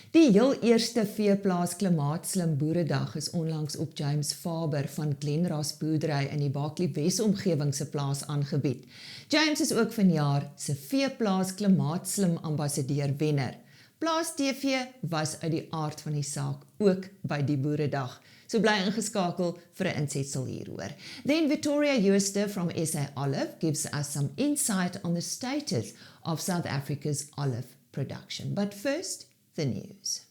Die heel eerste Veeplaas Klimaatslim-boeredag is onlangs op James Faber van Glen Ross-boerdery in die Barkly-Wes omgewing se plaas aangebied. James is ook vanjaar se Veeplaas Klimaatslim ambassadeur-wenner. Plaas TV was uit die aard van die saak ook by die boeredag. So bly ingeskakel vir 'n insetsel hieroor. Then Vittoria Jooste from SA Olive gives us some insight on the status of South Africa's olive production. But first, the news.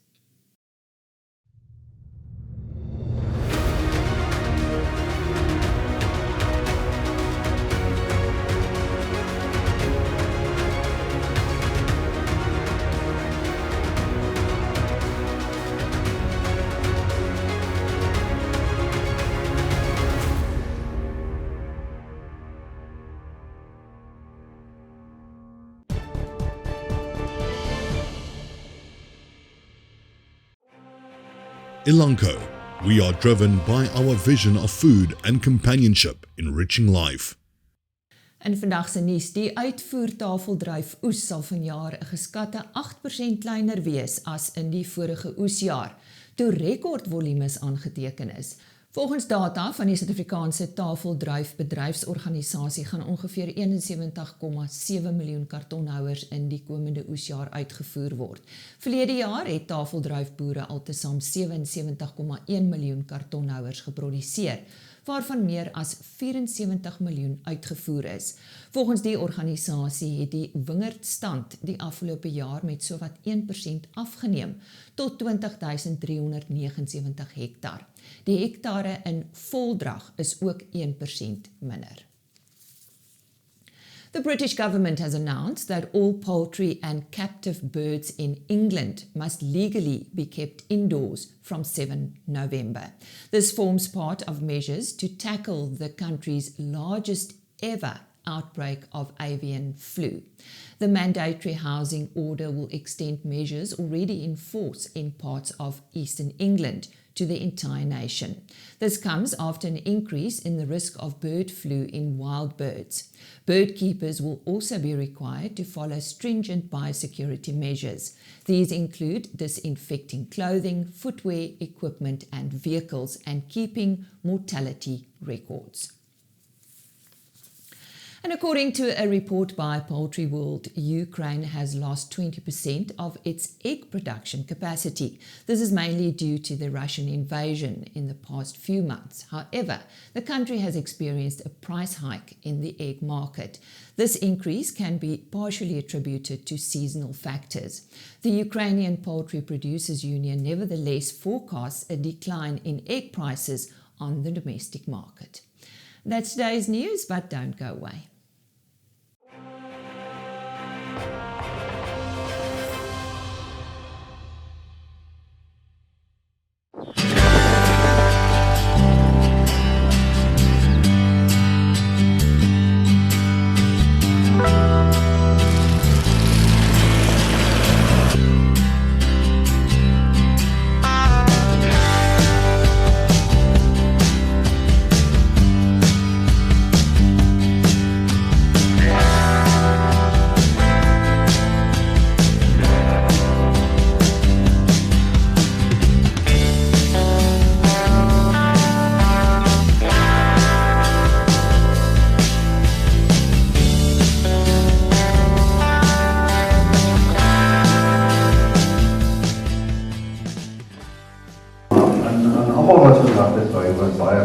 Elanco, we are driven by our vision of food and companionship, enriching life. In vandag se nuus, die uitvoertafeldryf oes sal vanjaar 'n geskatte 8% kleiner wees as in die vorige oesjaar, toe rekordvolumes aangeteken is. Volgens data van die Suid-Afrikaanse Tafeldryfbedryfsorganisasie gaan ongeveer 71,7 miljoen kartonhouers in die komende oesjaar uitgevoer word. Verlede jaar het tafeldryfboere altesaam 77,1 miljoen kartonhouers geproduseer, waarvan meer as 74 miljoen uitgevoer is. Volgens die organisasie het die wingerdstand die afgelope jaar met sowat 1% afgeneem tot 20.379 hektar. Die hektare in voldrag is ook 1% minder. The British government has announced that all poultry and captive birds in England must legally be kept indoors from 7 November. This forms part of measures to tackle the country's largest ever outbreak of avian flu. The mandatory housing order will extend measures already in force in parts of eastern England to the entire nation. This comes after an increase in the risk of bird flu in wild birds. Bird keepers will also be required to follow stringent biosecurity measures. These include disinfecting clothing, footwear, equipment and vehicles and keeping mortality records. And according to a report by Poultry World, Ukraine has lost 20% of its egg production capacity. This is mainly due to the Russian invasion in the past few months. However, the country has experienced a price hike in the egg market. This increase can be partially attributed to seasonal factors. The Ukrainian Poultry Producers Union nevertheless forecasts a decline in egg prices on the domestic market. That's today's news, but don't go away.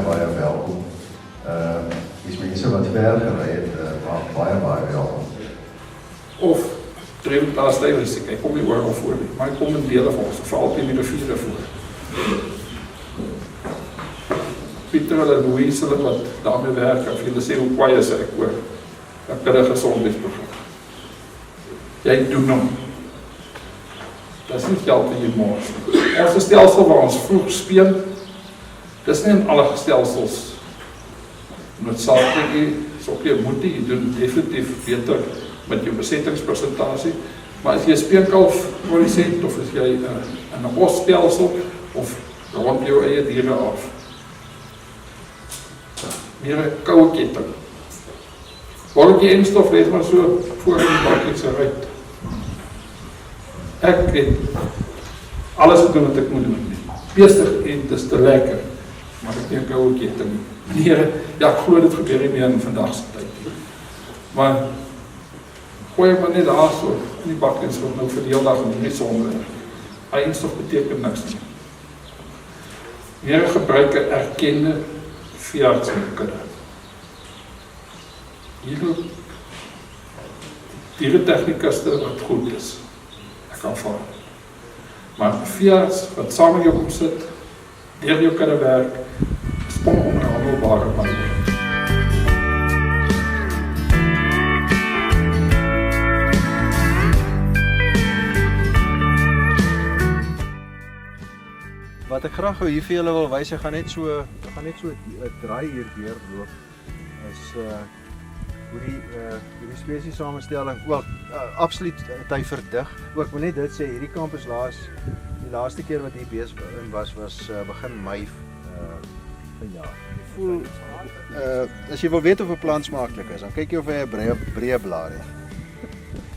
Baie welkom. Die mense wat ver gery het, baie welkom. Of drie Plaas TV, ek kom nie oral voor nie, maar ek kom in dele van ons, veral teen die riviere voor. Pieter hulle Louise hulle wat daarmee werk, en vir julle sê hoe kwaai is ek oor, dat kan 'n gesondheidsprogram. Jy doen hom. Dat is nie geld in jy mors. Ons stelsel waar ons vroeg speel, dis nie in alle stelsels noodsaaklik nie, jy moet jy doen definitief beter met jou besettingspersentasie, maar as jy 'n speenkalf produsent of as jy in 'n osstelsel of rond jou eie diere af, meer 'n koue ketting. Waarom die enstof lees maar so voor in die bakkie se ruit. Ek het alles gedoen wat ek moet doen nie. Beeste geënt is te lekker, maar ek dink ook ete nie. Meneer, ja, ek glo dit gebeur nie meer in vandag se tyd nie. Maar gooi maar net daar so in die bak en so nou vir die hele dag nie sonder. Eindstof beteken niks nie. Meneer gebruik 'n erkende veearts in die kudde. Hier dierentechnikuste wat goed is. Ek kan val. Maar 'n veearts wat saam met jou kom sit, deur jou kudde werk, is ononderhandelbare partner. Wat ek graag hier vir julle wil wys, ek gaan net so 'n draai hier deurloop, is hoe die spesies samestelling, wel, absoluut hy verdig. Ook wil net dit sê, hierdie kamp is die laaste keer wat hier besig was begin Mei vanjaar. Ek voel, as jy wil weet of 'n plant smaaklik is, dan kyk jy of hy 'n breë blaar het.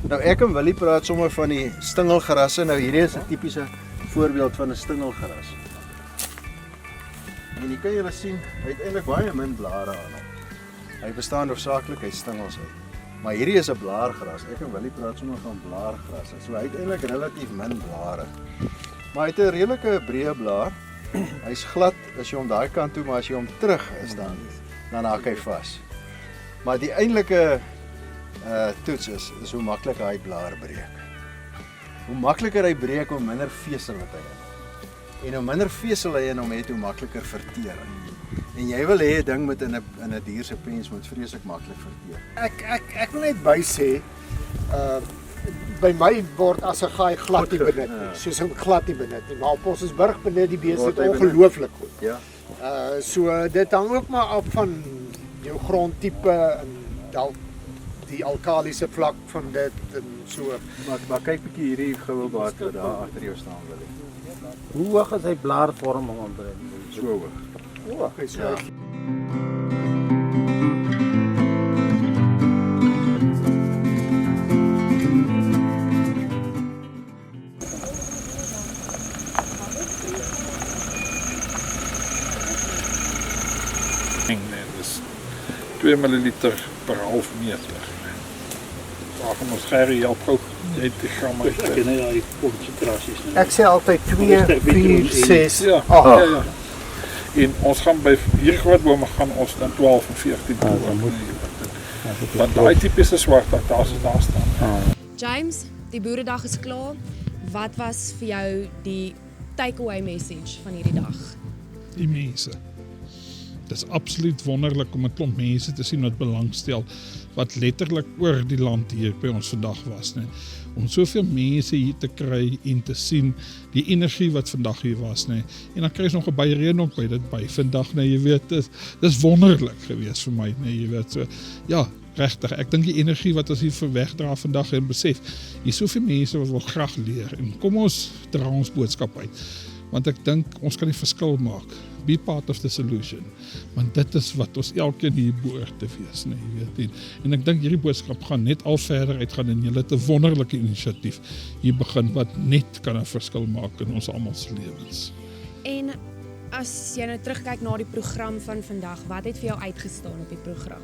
Nou ek en Willie praat sommer van die stingelgerasse, nou hierdie is 'n tipiese voorbeeld van 'n stingelgeras. En jy kan julle sien, hy het eintlik baie min blare aan hom. Hy bestaan hoofsaaklik uit stingels uit. Maar hierdie is 'n blaargras. Ek en Willie praat sommer van blaargrasse. So hy het eintlik relatief min blare. Maar hy het 'n redelike breë blaar. Hy's glad as jy hom daai kant toe, maar as jy hom terug is dan haak hy vas. Maar die eintlike toets is hoe maklik hy blaar breek. Hoe makliker hy breek, hoe minder vesel het hy in. En hoe minder vesel hy in hom het, hoe makliker verteer hy. En jy wil hê 'n ding met in 'n dier se pens moet vreeslik maklik verteer. Ek wil net by sê, by my word as 'n gaai glad nie benut nie. Soos 'n glad nie benut nie. Maar op ons burg benut die beeste ongelooflik goed. Ja. So dit hang ook maar af van jou grondtipe en dalk die alkalisiese vlak van dit en so. Maar kyk bietjie hierdie goue baard wat daar agter jou staan, Willie. Hoe hoog is hy blaarvorming omtrent? So hoog. O, hy sê. Ja. Dus 2 milliliter per half meter. Waarom ons Gerrie help ook jy te gram uit. Ek ken die konsentrasies. Ek sê altyd 2, 4, 6, Ja, 8. ja. En ons gaan by hier groot bome gaan ons dan 12 en 14 boom. Want daai tipiese swart wat daar staan. James, die boeredag is klaar. Wat was vir jou die takeaway message van hierdie dag? Die mense. Dit is absoluut wonderlik om 'n klomp mense te sien wat belangstel, wat letterlik oor die land hier by ons vandag was. Nee. Om soveel mense hier te kry en te sien, die energie wat vandag hier was. Nee. En dan kry jy nog 'n baie reën ook by dit by vandag. Nee, jy weet, dit is wonderlik geweest vir my. Nee, jy weet, so, ja, regtig. Ek dink die energie wat ons hier verwegdra vandag en besef, hier is soveel mense wat wil graag leer. En kom ons dra ons boodskap uit. Want ek dink ons kan die verskil maak. Be part of the solution. Want dit is wat ons elkeen hier behoort te wees, nee, jy weet. En ek dink hierdie boodskap gaan net al verder uitgaan en julle het 'n wonderlike inisiatief hier begin wat net kan 'n verskil maak in ons almal se lewens. En as jy nou terugkyk na die program van vandag, wat het vir jou uitgestaan op die program?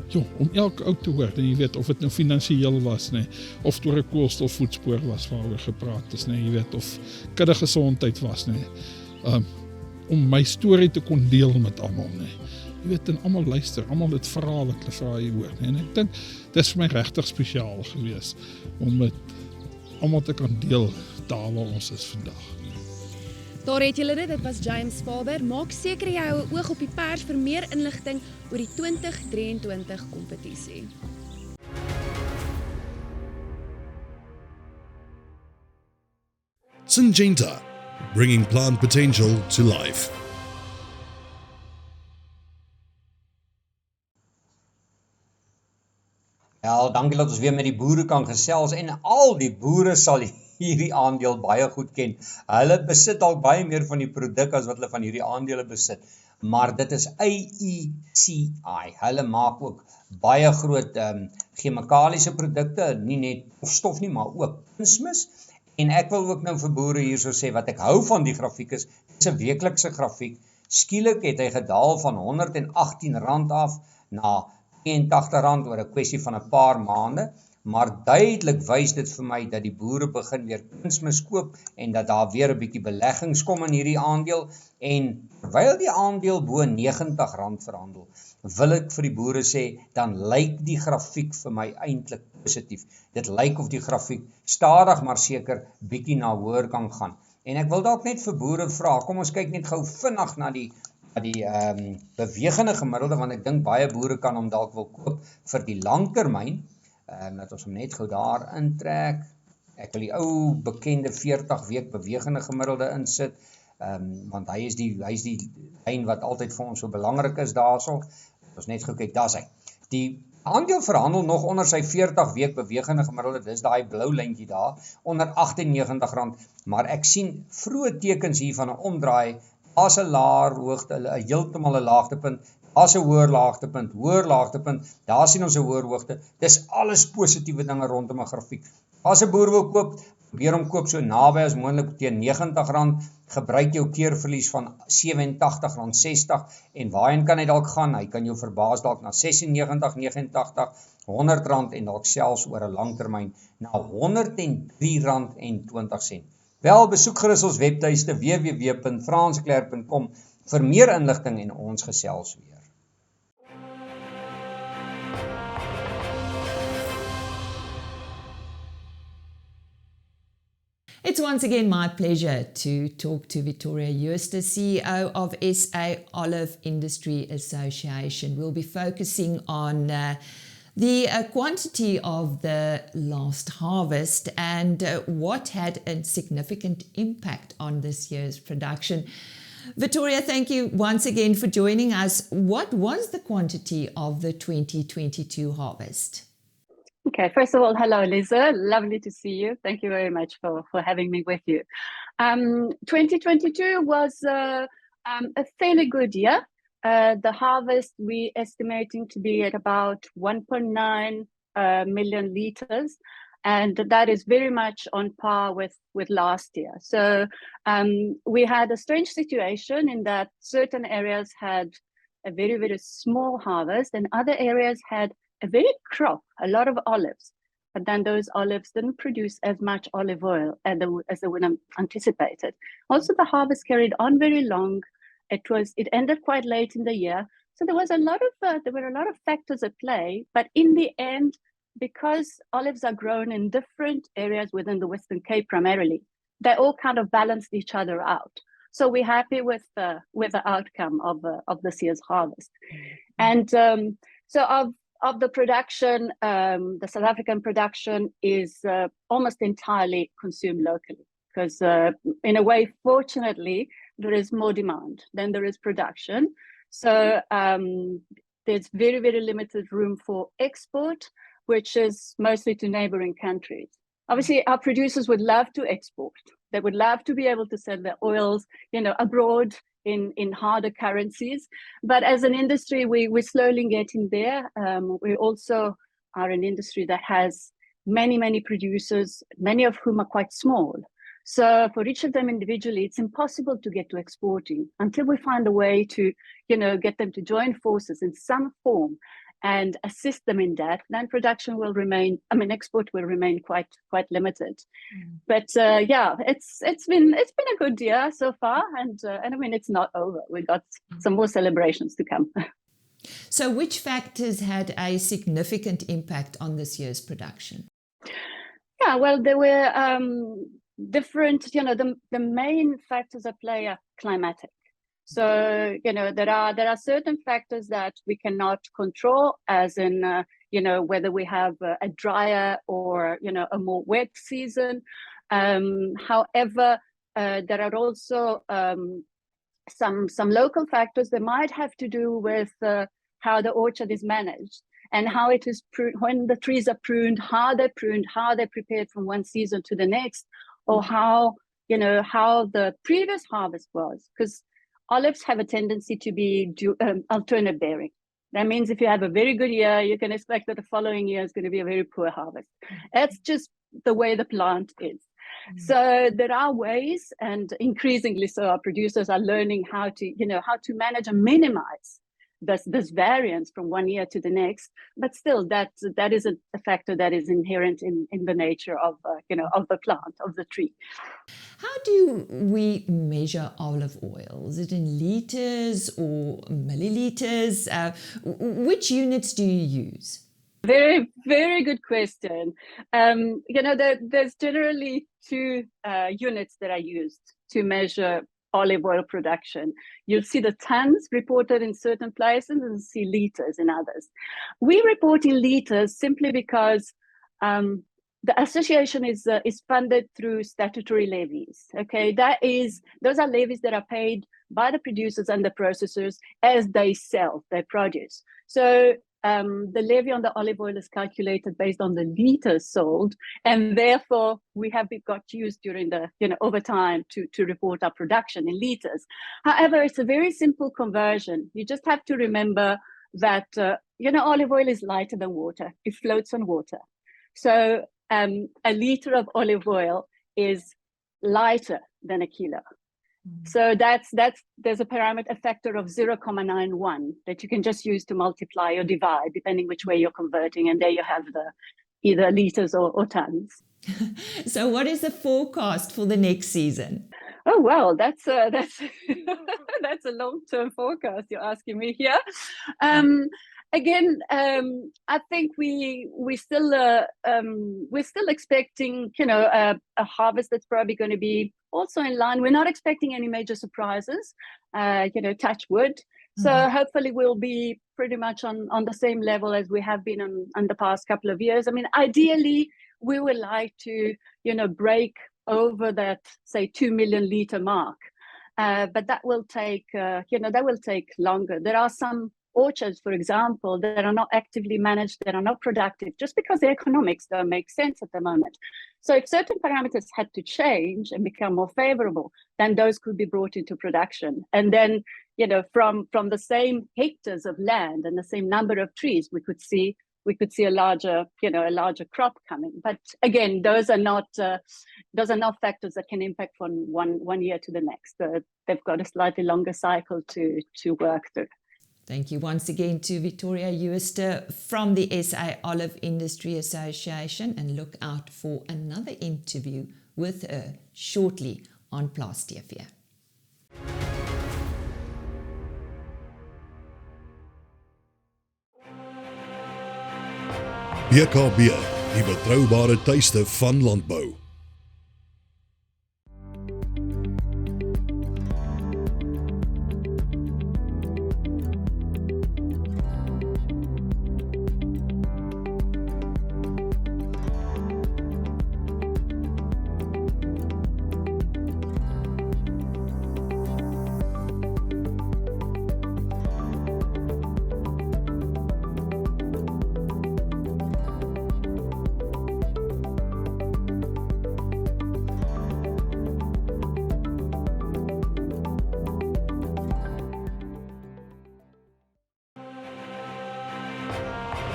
Jo, om elke ou te hoor, en jy weet, of dit nou finansiëel was, nee, of deur 'n koolstofvoetspoor was waaroor gepraat is, nee, jy weet, of kuddegesondheid was, nee, om my storie te kon deel met almal, nee. Jy weet, en almal luister, almal het verhaal wat hulle vra hier hoor, nee, en ek dink, dit is vir my regtig spesiaal gewees, om met almal te kan deel, daar waar ons is vandag. Daar het julle dit was James Faber. Maak seker jy hou 'n oog op die pers vir meer inligting oor die 2023 kompetisie. Syngenta, bringing plant potential to life. Ja, dankie dat ons weer met die boere kan gesels en al die boere sal hierdie aandeel baie goed ken. Hulle besit al baie meer van die produk as wat hulle van hierdie aandele besit. Maar dit is AECI. Hulle maak ook baie groot chemikaliese produkte, nie net stof nie, maar ook kunsmis. En ek wil ook nou vir boere hierso sê wat ek hou van die grafiek is 'n weeklikse grafiek. Skielik het hy gedaal van R118 af na R82 oor 'n kwessie van 'n paar maande, maar duidelik wys dit vir my dat die boere begin weer kunsmis koop en dat daar weer 'n bietjie beleggings kom in hierdie aandeel en terwyl die aandeel bo R90 verhandel, wil ek vir die boere sê, dan lyk die grafiek vir my eintlik positief. Dit lyk of die grafiek stadig maar seker bietjie na hoër kan gaan. En ek wil dalk net vir boere vra, kom ons kyk net gou vinnig na die bewegende gemiddelde, want ek dink baie boere kan hom dalk wil koop vir die langtermyn. Dat ons hom net gou daar intrek. Ek wil die ou bekende 40 week bewegende gemiddelde insit, want hy is die lyn wat altyd vir ons so belangrik is daarso. Ons net gou kyk, daar's hy. Die aandeel verhandel nog onder sy 40 week bewegende gemiddelde, dis daai blou lyntjie daar, onder R98, maar ek sien vroeë tekens hier van 'n omdraai. Daar's 'n laer hoogte, heeltemal 'n laagtepunt. Daar's 'n hoër laagtepunt, daar sien ons 'n hoër hoogte. Dis alles positiewe dinge rondom 'n grafiek. As 'n boer wil koop, probeer hom koop so naby as moontlik teen R90, gebruik jou keerverlies van R87.60 en waarheen kan hy dalk gaan? Hy kan jou verbaas dalk na R96.89, R100 en dalk selfs oor 'n langtermyn na R103.20. Wel, besoek gerus ons webtuiste www.fransklerk.com vir meer inligting en ons gesels weer. It's once again my pleasure to talk to Vittoria Jooste, CEO of SA Olive Industry Association. We'll be focusing on the quantity of the last harvest and what had a significant impact on this year's production. Vittoria, thank you once again for joining us. What was the quantity of the 2022 harvest? Okay, first of all, hello, Lisa. Lovely to see you. Thank you very much for having me with you. 2022 was a fairly good year. The harvest we estimating to be at about 1.9 million litres, and that is very much on par with last year. So we had a strange situation in that certain areas had a very, very small harvest and other areas had a very crop, a lot of olives, but then those olives didn't produce as much olive oil as they would have anticipated. Also, the harvest carried on very long. It ended quite late in the year, so there were a lot of factors at play. But in the end, because olives are grown in different areas within the Western Cape primarily, they all kind of balanced each other out. So we're happy with the outcome of this year's harvest, and so of the production, the South African production is almost entirely consumed locally because in a way, fortunately, there is more demand than there is production. So there's very, very limited room for export, which is mostly to neighboring countries. Obviously, our producers would love to export. They would love to be able to sell their oils, abroad in harder currencies. But as an industry, we're slowly getting there. We also are an industry that has many, many producers, many of whom are quite small. So for each of them individually, it's impossible to get to exporting until we find a way to, get them to join forces in some form and assist them in that. Then production will remain, export will remain quite limited. But it's been a good year so far, and it's not over. We've got some more celebrations to come. So which factors had a significant impact on this year's production? Yeah, well, there were different, the main factors at play are climatic. So, there are certain factors that we cannot control, as in, whether we have a drier or, a more wet season. However, there are also some local factors that might have to do with how the orchard is managed and how it is when the trees are pruned, how they're prepared from one season to the next, or how the previous harvest was. Because olives have a tendency to be alternate bearing. That means if you have a very good year, you can expect that the following year is going to be a very poor harvest. That's just the way the plant is. So there are ways, and increasingly so our producers are learning how to manage and minimize this variance from one year to the next. But still, that is a factor that is inherent in the nature of the plant, of the tree. How do we measure olive oil? Is it in liters or milliliters? Which units do you use? Very, very good question. There's generally two units that are used to measure olive oil production. You'll see the tons reported in certain places and see liters in others. We report in liters simply because the association is funded through statutory levies. Okay, those are levies that are paid by the producers and the processors as they sell their produce. So the levy on the olive oil is calculated based on the liters sold, and therefore we have got used during the over time to report our production in liters. However, it's a very simple conversion. You just have to remember that olive oil is lighter than water. It floats on water. So a liter of olive oil is lighter than a kilo. So there's a factor of 0.91 that you can just use to multiply or divide depending which way you're converting, and there you have the either liters or tons. So what is the forecast for the next season? Oh well, that's that's a long-term forecast you're asking me here. Again, I think we're still expecting a harvest that's probably going to be also in line. We're not expecting any major surprises, touch wood. So hopefully we'll be pretty much on the same level as we have been on the past couple of years. I mean, ideally, we would like to, break over that, say, 2 million litre mark. But that will take longer. There are some orchards, for example, that are not actively managed, that are not productive, just because the economics don't make sense at the moment. So if certain parameters had to change and become more favorable, then those could be brought into production. And then, from the same hectares of land and the same number of trees, we could see a larger crop coming. But again, those are not factors that can impact from one year to the next. They've got a slightly longer cycle to work through. Thank you once again to Vittoria Jooste from the SA Olive Industry Association, and look out for another interview with her shortly on Plaas TV. BKB, die betroubare tuiste van landbou.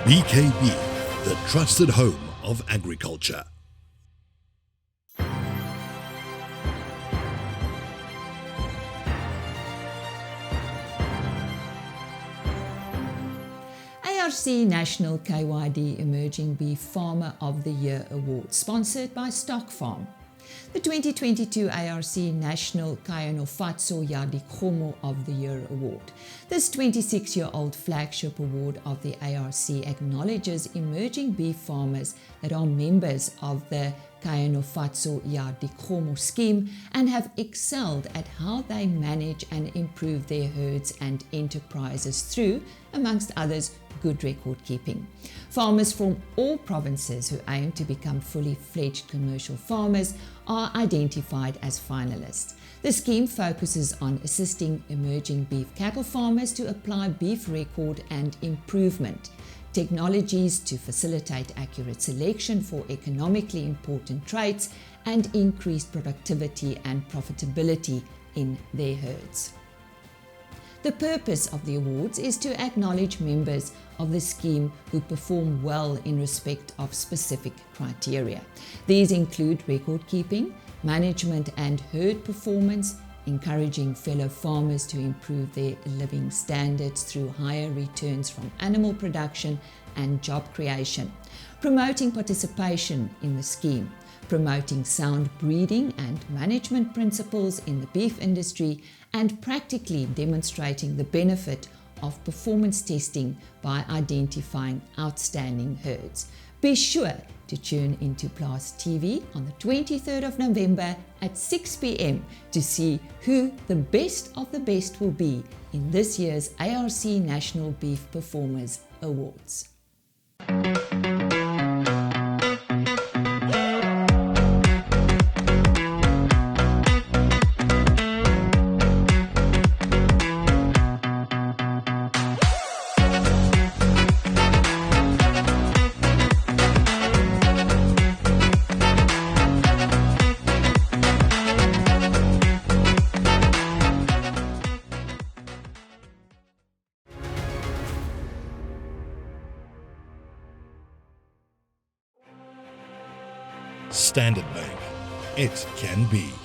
BKB, the trusted home of agriculture. ARC National KYD Emerging Beef Farmer of the Year Award, sponsored by Stock Farm. The 2022 ARC National Kayanofatso Yadikhomo of the Year Award. This 26-year-old flagship award of the ARC acknowledges emerging beef farmers that are members of the Kayanofatso Yadikhomo scheme and have excelled at how they manage and improve their herds and enterprises through, amongst others, good record keeping. Farmers from all provinces who aim to become fully fledged commercial farmers are identified as finalists. The scheme focuses on assisting emerging beef cattle farmers to apply beef record and improvement technologies to facilitate accurate selection for economically important traits and increased productivity and profitability in their herds. The purpose of the awards is to acknowledge members of the scheme who perform well in respect of specific criteria. These include record keeping, management and herd performance, encouraging fellow farmers to improve their living standards through higher returns from animal production and job creation, promoting participation in the scheme, promoting sound breeding and management principles in the beef industry, and practically demonstrating the benefit of performance testing by identifying outstanding herds. Be sure to tune into Plaas TV on the 23rd of November at 6 p.m. to see who the best of the best will be in this year's ARC National Beef Performers Awards. Standard Bank. It can be.